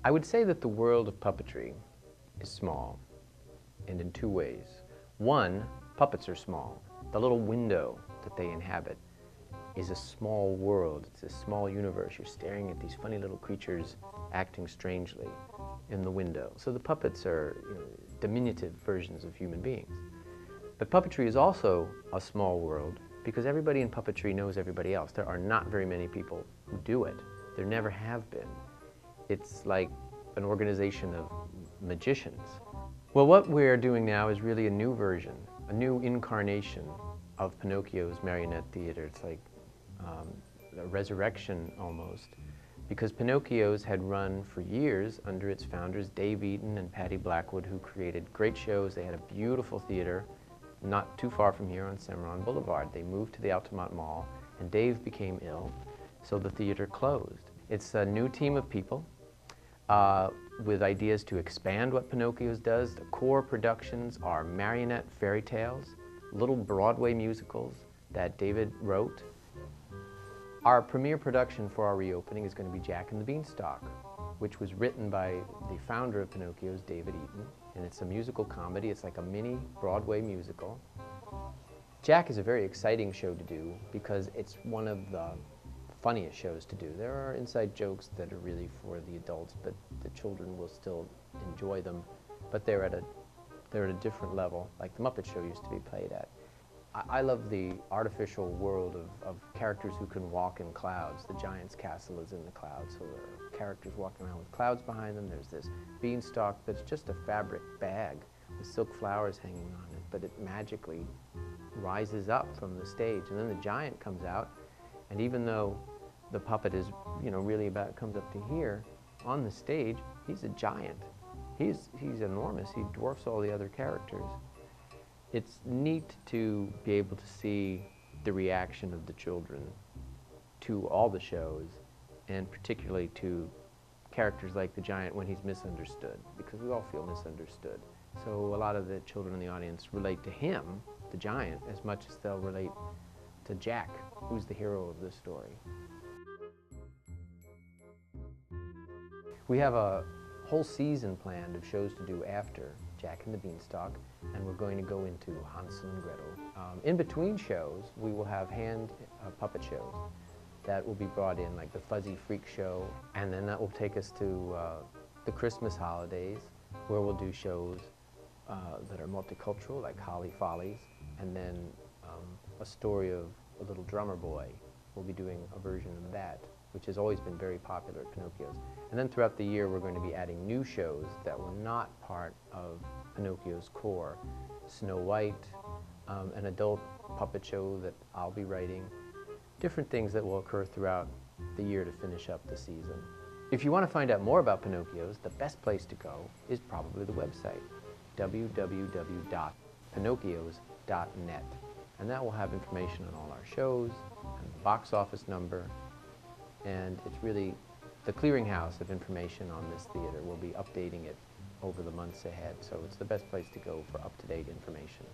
I would say that the world of puppetry is small, and in two ways. One, puppets are small. The little window that they inhabit is a small world. It's a small universe. You're staring at these funny little creatures acting strangely in the window. So the puppets are, diminutive versions of human beings. But puppetry is also a small world because everybody in puppetry knows everybody else. There are not very many people who do it. There never have been. It's like an organization of magicians. Well, what we're doing now is really a new version, a new incarnation of Pinocchio's marionette theater. It's like a resurrection almost, because Pinocchio's had run for years under its founders, Dave Eaton and Patty Blackwood, who created great shows. They had a beautiful theater not too far from here on Cimarron Boulevard. They moved to the Altamonte Mall, and Dave became ill, so the theater closed. It's a new team of people with ideas to expand what Pinocchio's does. The core productions are marionette fairy tales, little Broadway musicals that David wrote. Our premiere production for our reopening is going to be Jack and the Beanstalk, which was written by the founder of Pinocchio's, David Eaton, and it's a musical comedy. It's like a mini Broadway musical. Jack is a very exciting show to do because it's one of the funniest shows to do. There are inside jokes that are really for the adults, but the children will still enjoy them, but they're at a different level, like the Muppet Show used to be played at. I love the artificial world of characters who can walk in clouds. The giant's castle is in the clouds, so there are characters walking around with clouds behind them. There's this beanstalk that's just a fabric bag with silk flowers hanging on it, but it magically rises up from the stage. And then the giant comes out, and even though the puppet is, really about comes up to here, on the stage, he's a giant. He's enormous. He dwarfs all the other characters. It's neat to be able to see the reaction of the children to all the shows, and particularly to characters like the giant when he's misunderstood, because we all feel misunderstood. So a lot of the children in the audience relate to him, the giant, as much as they'll relate to Jack, who's the hero of this story. We have a whole season planned of shows to do after Jack and the Beanstalk, and we're going to go into Hansel and Gretel. In between shows, we will have hand puppet shows that will be brought in, like the Fuzzy Freak Show, and then that will take us to the Christmas holidays, where we'll do shows that are multicultural, like Holly Follies, and then a story of a little drummer boy. We'll be doing a version of that, which has always been very popular at Pinocchio's. And then throughout the year, we're going to be adding new shows that were not part of Pinocchio's core. Snow White, an adult puppet show that I'll be writing, different things that will occur throughout the year to finish up the season. If you want to find out more about Pinocchio's, the best place to go is probably the website, www.pinocchios.net. And that will have information on all our shows, and the box office number, and it's really the clearinghouse of information on this theater. We'll be updating it over the months ahead, so it's the best place to go for up-to-date information.